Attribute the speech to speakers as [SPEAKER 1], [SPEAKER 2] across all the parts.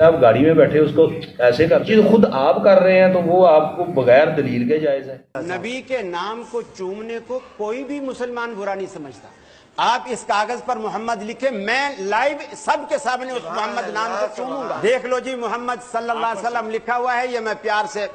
[SPEAKER 1] آپ گاڑی میں بیٹھے اس کو ایسے کرتے ہیں، خود آپ کر رہے ہیں تو وہ آپ کو بغیر دلیل کے جائز ہے۔
[SPEAKER 2] نبی کے نام کو چومنے کو کوئی بھی مسلمان برا نہیں سمجھتا۔ آپ اس کاغذ پر محمد لکھے، میں لائیو سب کے سامنے اس محمد نام کو چوموں گا۔ دیکھ لو جی محمد صلی اللہ علیہ وسلم لکھا ہوا ہے، یہ میں پیار سے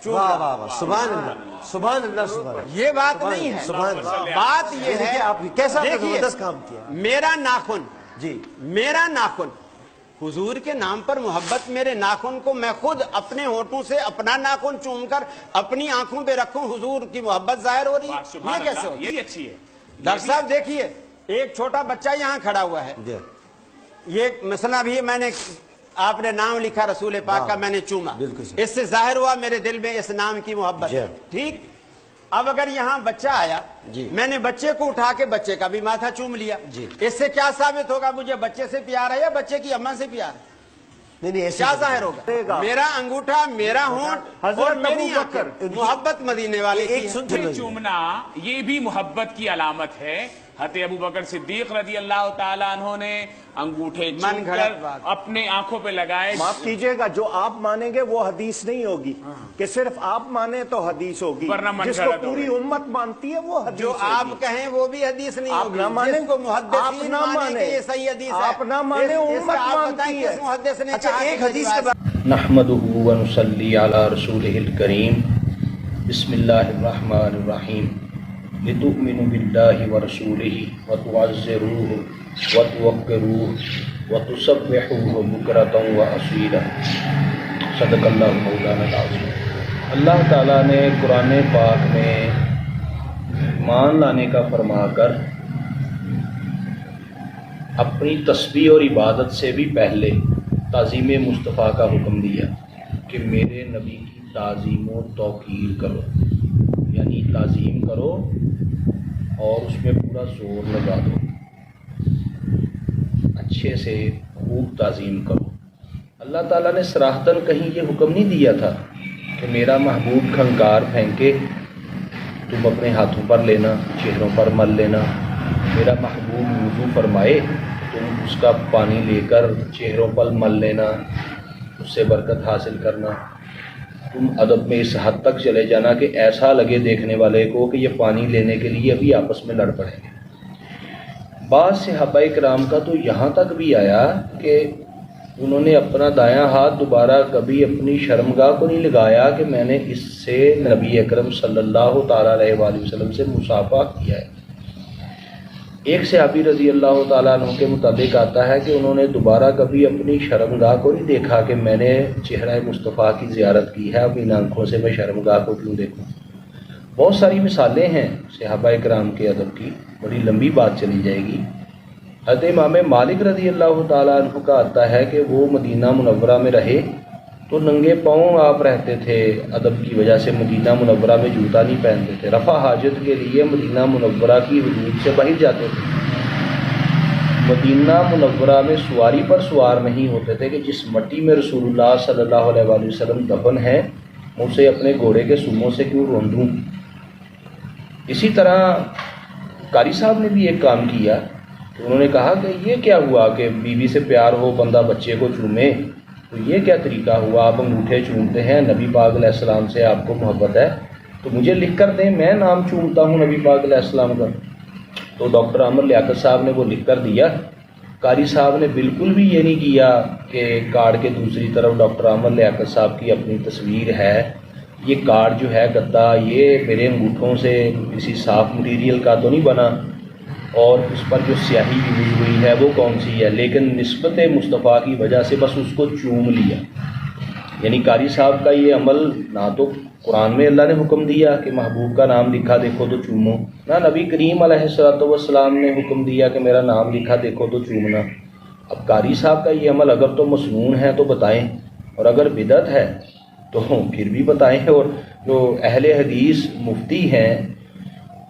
[SPEAKER 2] چوم رہا ہوں۔
[SPEAKER 3] سبحان اللہ، سبحان اللہ، سبحان اللہ۔
[SPEAKER 2] یہ بات نہیں ہے، بات یہ ہے
[SPEAKER 3] آپ کیسا
[SPEAKER 2] دیکھیے،
[SPEAKER 3] زبردست کام کیا
[SPEAKER 2] میرا ناخن،
[SPEAKER 3] جی،
[SPEAKER 2] میرا ناخن حضور کے نام پر محبت، میرے ناخن کو میں خود اپنے ہونٹوں سے اپنا ناخن چوم کر اپنی آنکھوں پہ رکھوں، حضور کی محبت ظاہر ہو رہی ہے، یہ کیسے ہوتا ہے؟
[SPEAKER 4] یہ اچھی ہے
[SPEAKER 2] ڈاکٹر صاحب دیکھیے، ایک چھوٹا بچہ یہاں کھڑا ہوا ہے،
[SPEAKER 3] جی،
[SPEAKER 2] یہ مثلا بھی میں نے، آپ نے نام لکھا رسول پاک کا، میں نے چوما،
[SPEAKER 3] بالکل صحیح۔
[SPEAKER 2] اس سے ظاہر ہوا میرے دل میں اس نام کی محبت ہے، ٹھیک۔ اب اگر یہاں بچہ آیا،
[SPEAKER 3] جی،
[SPEAKER 2] میں نے بچے کو اٹھا کے بچے کا بھی ماتھا چوم لیا،
[SPEAKER 3] جی،
[SPEAKER 2] اس سے کیا ثابت ہوگا مجھے بچے سے پیار ہے یا بچے کی اماں سے پیار ہے؟
[SPEAKER 3] نہیں،
[SPEAKER 2] کیا ظاہر ہوگا؟ میرا انگوٹھا، میرا ہونٹ اور میری آنکھیں محبت مدینے والے کی ہے۔
[SPEAKER 4] انگوٹھے چومنا یہ بھی محبت کی علامت ہے۔ حضرت ابو بکر صدیق رضی اللہ تعالیٰ عنہ نے انگوٹھے چوم کر اپنے آنکھوں پہ لگائے۔
[SPEAKER 5] معاف کیجئے گا، جو آپ مانیں گے وہ حدیث نہیں ہوگی کہ صرف آپ مانیں تو حدیث ہوگی، جس کو پوری امت مانتی ہے وہ حدیث
[SPEAKER 2] جو
[SPEAKER 5] ہوگی۔
[SPEAKER 2] آپ کہیں وہ بھی حدیث نہیں
[SPEAKER 5] آپ
[SPEAKER 2] ہوگی،
[SPEAKER 5] نہ مانیں،
[SPEAKER 2] جس کو
[SPEAKER 5] آپ
[SPEAKER 2] محدثین
[SPEAKER 5] نہ
[SPEAKER 2] مانیں کہ یہ صحیح حدیث ہے،
[SPEAKER 5] آپ نہ مانیں، امت مانتی ہے۔
[SPEAKER 2] کس محدث نے
[SPEAKER 5] اچھا،
[SPEAKER 2] کہا
[SPEAKER 5] ایک
[SPEAKER 2] کہ
[SPEAKER 5] حدیث کے بعد
[SPEAKER 1] نحمده ونصلی علی رسولہ الکریم، بسم اللہ الرحمن الرحیم، لتؤمنوا باللہ ورسولہ وتعزروہ وتوقروہ وتسبحوہ بکرۃ واصیلا، صدق اللہ مولانا العظیم۔ اللہ تعالیٰ نے قرآن پاک میں ایمان لانے کا فرما کر اپنی تسبیح اور عبادت سے بھی پہلے تعظیم مصطفیٰ کا حکم دیا کہ میرے نبی کی تعظیم و توقیر کرو، یعنی تعظیم کرو اور اس میں پورا زور لگا دو، اچھے سے خوب تعظیم کرو۔ اللہ تعالیٰ نے صراحتاً کہیں یہ حکم نہیں دیا تھا کہ میرا محبوب کھنکار پھینکے تم اپنے ہاتھوں پر لینا، چہروں پر مل لینا، میرا محبوب وضو فرمائے تم اس کا پانی لے کر چہروں پر مل لینا، اس سے برکت حاصل کرنا۔ تم ادب میں اس حد تک چلے جانا کہ ایسا لگے دیکھنے والے کو کہ یہ پانی لینے کے لیے ابھی آپس میں لڑ پڑیں گے۔ بعض صحابہ کرام کا تو یہاں تک بھی آیا کہ انہوں نے اپنا دایاں ہاتھ دوبارہ کبھی اپنی شرمگاہ کو نہیں لگایا کہ میں نے اس سے نبی اکرم صلی اللہ تعالیٰ علیہ وآلہ وسلم سے مصافحہ کیا ہے۔ ایک صحابی رضی اللہ تعالیٰ عنہ کے مطابق آتا ہے کہ انہوں نے دوبارہ کبھی اپنی شرمگاہ کو نہیں دیکھا کہ میں نے چہرہ مصطفیٰ کی زیارت کی ہے، اب ان آنکھوں سے میں شرمگاہ کو کیوں دیکھوں۔ بہت ساری مثالیں ہیں صحابہ کرام کے ادب کی، بڑی لمبی بات چلی جائے گی۔ حضرت امام مالک رضی اللہ تعالیٰ عنہ کا آتا ہے کہ وہ مدینہ منورہ میں رہے تو ننگے پاؤں آپ رہتے تھے، ادب کی وجہ سے مدینہ منورہ میں جوتا نہیں پہنتے تھے، رفع حاجت کے لیے مدینہ منورہ کی حدود سے باہر جاتے تھے۔ مدینہ منورہ میں سواری پر سوار نہیں ہوتے تھے کہ جس مٹی میں رسول اللہ صلی اللہ علیہ وآلہ وسلم دفن ہیں اسے اپنے گھوڑے کے سموں سے کیوں روندوں۔ اسی طرح قاری صاحب نے بھی ایک کام کیا کہ انہوں نے کہا کہ یہ کیا ہوا کہ بیوی سے پیار ہو بندہ بچے کو چومے، تو یہ کیا طریقہ ہوا؟ آپ انگوٹھے چومتے ہیں، نبی پاک علیہ السلام سے آپ کو محبت ہے تو مجھے لکھ کر دیں، میں نام چومتا ہوں نبی پاک علیہ السلام کا۔ تو ڈاکٹر عامر لیاقت صاحب نے وہ لکھ کر دیا۔ قاری صاحب نے بالکل بھی یہ نہیں کیا کہ کارڈ کے دوسری طرف ڈاکٹر عامر لیاقت صاحب کی اپنی تصویر ہے، یہ کارڈ جو ہے گدا یہ میرے انگوٹھوں سے کسی صاف مٹیریل کا تو نہیں بنا، اور اس پر جو سیاہی یوز ہوئی ہے وہ کون سی ہے، لیکن نسبت مصطفیٰ کی وجہ سے بس اس کو چوم لیا۔ یعنی قاری صاحب کا یہ عمل نہ تو قرآن میں اللہ نے حکم دیا کہ محبوب کا نام لکھا دیکھو تو چومو، نہ نبی کریم علیہ السلام نے حکم دیا کہ میرا نام لکھا دیکھو تو چومنا۔ اب قاری صاحب کا یہ عمل اگر تو مسنون ہے تو بتائیں، اور اگر بدعت ہے تو پھر بھی بتائیں۔ اور جو اہل حدیث مفتی ہیں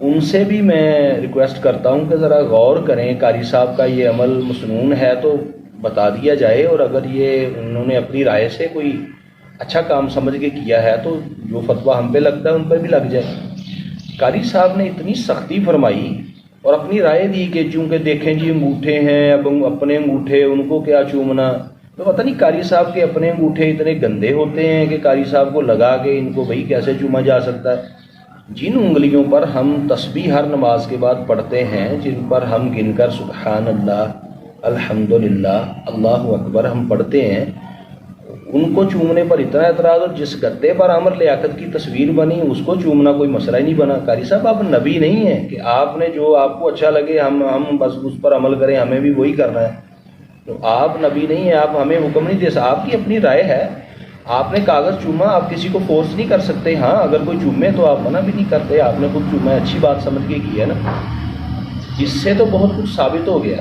[SPEAKER 1] ان سے بھی میں ریکویسٹ کرتا ہوں کہ ذرا غور کریں، قاری صاحب کا یہ عمل مسنون ہے تو بتا دیا جائے، اور اگر یہ انہوں نے اپنی رائے سے کوئی اچھا کام سمجھ کے کیا ہے تو جو فتویٰ ہم پہ لگتا ہے ان پہ بھی لگ جائے۔ قاری صاحب نے اتنی سختی فرمائی اور اپنی رائے دی کہ چونکہ دیکھیں جی انگوٹھے ہیں، اب اپنے انگوٹھے ان کو کیا چومنا، تو پتہ نہیں قاری صاحب کے اپنے انگوٹھے اتنے گندے ہوتے ہیں کہ قاری صاحب کو لگا کے ان کو بھائی کیسے چوما جا سکتا ہے. جن انگلیوں پر ہم تسبیح ہر نماز کے بعد پڑھتے ہیں، جن پر ہم گن کر سبحان اللہ، الحمدللہ، اللہ اکبر ہم پڑھتے ہیں، ان کو چومنے پر اتنا اعتراض، اور جس گدے پر عامر لیاقت کی تصویر بنی اس کو چومنا کوئی مسئلہ ہی نہیں بنا. قاری صاحب آپ نبی نہیں ہیں کہ آپ نے جو آپ کو اچھا لگے ہم بس اس پر عمل کریں، ہمیں بھی وہی کرنا ہے. تو آپ نبی نہیں ہیں، آپ ہمیں حکم نہیں دے سکتے. آپ کی اپنی رائے ہے، آپ نے کاغذ چوما، آپ کسی کو فورس نہیں کر سکتے. ہاں اگر کوئی چومے تو آپ منع بھی نہیں کرتے، آپ نے خود چوما ہے، اچھی بات سمجھ کے کی ہے نا. اس سے تو بہت کچھ ثابت ہو گیا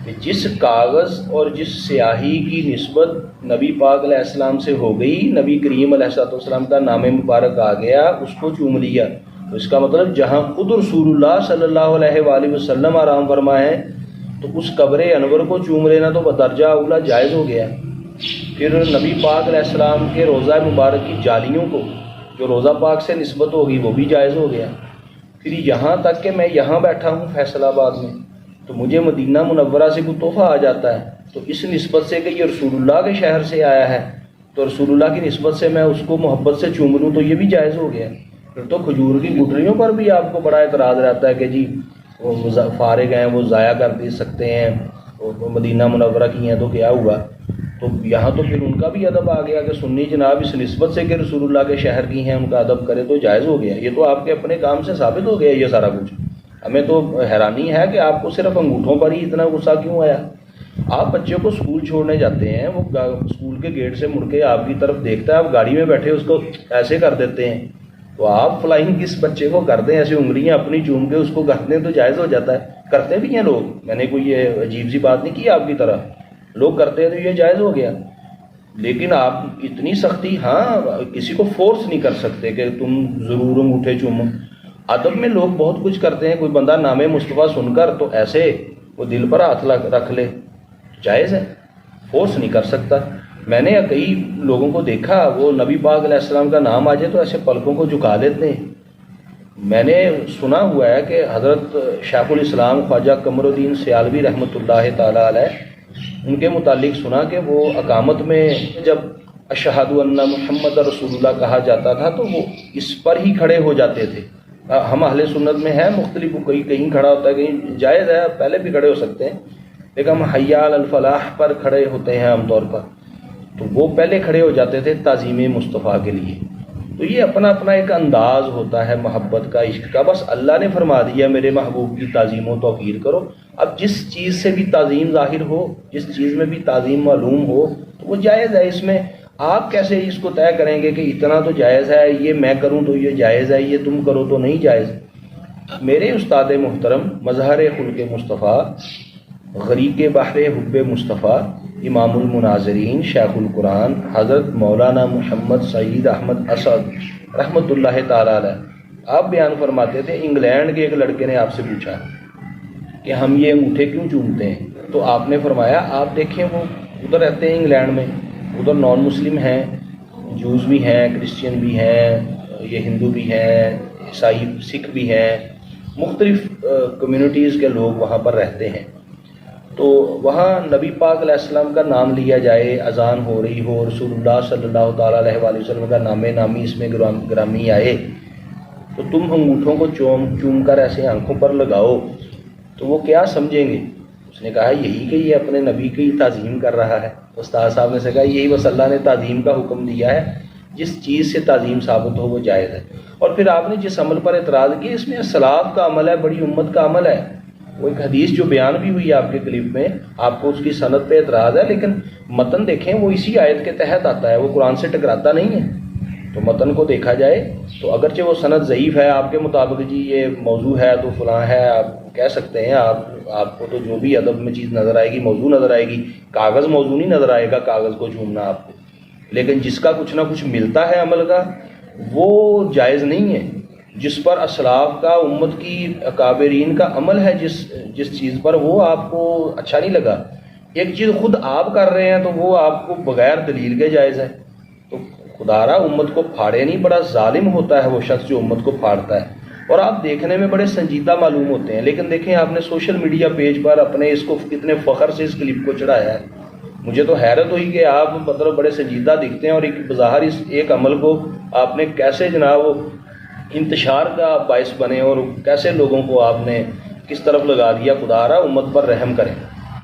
[SPEAKER 1] کہ جس کاغذ اور جس سیاہی کی نسبت نبی پاک علیہ السلام سے ہو گئی، نبی کریم علیہ السلام کا نام مبارک آ گیا، اس کو چوم لیا. تو اس کا مطلب جہاں خود رسول اللہ صلی اللہ علیہ وآلہ وسلم آرام فرمائے تو اس قبر انور کو چوم لینا تو بدرجہ اولا جائز ہو گیا. پھر نبی پاک علیہ السلام کے روضہ مبارک کی جالیوں کو جو روضہ پاک سے نسبت ہوگی وہ بھی جائز ہو گیا. پھر یہاں تک کہ میں یہاں بیٹھا ہوں فیصل آباد میں تو مجھے مدینہ منورہ سے کوئی تحفہ آ جاتا ہے تو اس نسبت سے کہ یہ رسول اللہ کے شہر سے آیا ہے تو رسول اللہ کی نسبت سے میں اس کو محبت سے چوم لوں تو یہ بھی جائز ہو گیا. پھر تو کھجور کی گٹریوں پر بھی آپ کو بڑا اعتراض رہتا ہے کہ جی وہ فارغ ہیں، وہ ضائع کر دے سکتے ہیں، وہ مدینہ منورہ کی ہیں تو کیا ہوا. تو یہاں تو پھر ان کا بھی ادب آ گیا کہ سنی جناب اس نسبت سے کہ رسول اللہ کے شہر کی ہیں ان کا ادب کرے تو جائز ہو گیا. یہ تو آپ کے اپنے کام سے ثابت ہو گیا یہ سارا کچھ. ہمیں تو حیرانی ہے کہ آپ کو صرف انگوٹھوں پر ہی اتنا غصہ کیوں آیا. آپ بچے کو اسکول چھوڑنے جاتے ہیں، وہ اسکول کے گیٹ سے مڑ کے آپ کی طرف دیکھتا ہے، آپ گاڑی میں بیٹھے اس کو ایسے کر دیتے ہیں. تو آپ فلائنگ کس بچے کو کر دیں، ایسے انگلیاں اپنی چوم کے اس کو کر دیں تو جائز ہو جاتا ہے. کرتے بھی ہیں لوگ، میں نے کوئی یہ عجیب سی بات نہیں کی آپ کی طرح، لوگ کرتے ہیں تو یہ جائز ہو گیا. لیکن آپ اتنی سختی، ہاں کسی کو فورس نہیں کر سکتے کہ تم ضرور انگوٹھے چومو. ادب میں لوگ بہت کچھ کرتے ہیں. کوئی بندہ نام مصطفیٰ سن کر تو ایسے وہ دل پر ہاتھ رکھ لے، جائز ہے، فورس نہیں کر سکتا. میں نے کئی لوگوں کو دیکھا وہ نبی پاک علیہ السلام کا نام آ جائے تو ایسے پلکوں کو جھکا دیتے ہیں. میں نے سنا ہوا ہے کہ حضرت شیخ الاسلام خواجہ قمر الدین سیالوی رحمۃ اللہ تعالیٰ علیہ، ان کے متعلق سنا کہ وہ اقامت میں جب اشہد ان محمد رسول اللہ کہا جاتا تھا تو وہ اس پر ہی کھڑے ہو جاتے تھے. ہم اہل سنت میں ہے مختلف، کہیں کھڑا ہوتا ہے، کہیں جائز ہے، پہلے بھی کھڑے ہو سکتے ہیں، لیکن ہم حی علی الفلاح پر کھڑے ہوتے ہیں عام طور پر. تو وہ پہلے کھڑے ہو جاتے تھے تعظیم مصطفیٰ کے لیے. تو یہ اپنا اپنا ایک انداز ہوتا ہے محبت کا، عشق کا. بس اللہ نے فرما دیا میرے محبوب کی تعظیم و توقیر کرو. اب جس چیز سے بھی تعظیم ظاہر ہو، جس چیز میں بھی تعظیم معلوم ہو تو وہ جائز ہے. اس میں آپ کیسے اس کو طے کریں گے کہ اتنا تو جائز ہے، یہ میں کروں تو یہ جائز ہے، یہ تم کرو تو نہیں جائز. میرے استاد محترم مظہر خلق مصطفیٰ، غریق بحر حب مصطفیٰ، امام المناظرین، شیخ القرآن حضرت مولانا محمد سعید احمد اسد رحمۃ اللہ تعالیٰ علیہ، آپ بیان فرماتے تھے انگلینڈ کے ایک لڑکے نے آپ سے پوچھا کہ ہم یہ انگوٹھے کیوں چومتے ہیں. تو آپ نے فرمایا آپ دیکھیں وہ ادھر رہتے ہیں انگلینڈ میں، ادھر نان مسلم ہیں، جوز بھی ہیں، کرسچین بھی ہیں، یہ ہندو بھی ہیں، عیسائی سکھ بھی ہیں، مختلف کمیونٹیز کے لوگ وہاں پر رہتے ہیں. تو وہاں نبی پاک علیہ السلام کا نام لیا جائے، اذان ہو رہی ہو، رسول اللہ صلی اللہ تعالیٰ علیہ وآلہ وسلم کا نام نامی اس میں گرامی آئے تو تم انگوٹھوں کو چوم کر ایسے آنکھوں پر لگاؤ تو وہ کیا سمجھیں گے. اس نے کہا یہی کہ یہ اپنے نبی کی تعظیم کر رہا ہے. استاد صاحب نے سے کہا یہی بس اللہ نے تعظیم کا حکم دیا ہے، جس چیز سے تعظیم ثابت ہو وہ جائز ہے. اور پھر آپ نے جس عمل پر اعتراض کیا اس میں سلاف کا عمل ہے، بڑی امت کا عمل ہے. وہ ایک حدیث جو بیان بھی ہوئی آپ کے کلپ میں، آپ کو اس کی سند پہ اعتراض ہے، لیکن متن دیکھیں وہ اسی آیت کے تحت آتا ہے، وہ قرآن سے ٹکراتا نہیں ہے. تو متن کو دیکھا جائے تو اگرچہ وہ سند ضعیف ہے آپ کے مطابق، جی یہ موضوع ہے تو فلاں ہے، آپ کہہ سکتے ہیں، آپ کو تو جو بھی ادب میں چیز نظر آئے گی موضوع نظر آئے گی، کاغذ موضوع نہیں نظر آئے گا، کاغذ کو چومنا آپ کو. لیکن جس کا کچھ نہ کچھ ملتا ہے عمل کا وہ جائز نہیں ہے. جس پر اسلاف کا، امت کی اکابرین کا عمل ہے، جس چیز پر وہ آپ کو اچھا نہیں لگا، ایک چیز خود آپ کر رہے ہیں تو وہ آپ کو بغیر دلیل کے جائز ہے. تو خدارا امت کو پھاڑے نہیں، بڑا ظالم ہوتا ہے وہ شخص جو امت کو پھاڑتا ہے. اور آپ دیکھنے میں بڑے سنجیدہ معلوم ہوتے ہیں، لیکن دیکھیں آپ نے سوشل میڈیا پیج پر اپنے اس کو کتنے فخر سے اس کلپ کو چڑھایا ہے. مجھے تو حیرت ہوئی کہ آپ مطلب بڑے سنجیدہ دکھتے ہیں اور ایک بظاہر اس ایک عمل کو آپ نے کیسے جناب انتشار کا باعث بنے اور کیسے لوگوں کو آپ نے کس طرف لگا دیا. خدا را امت پر رحم کریں.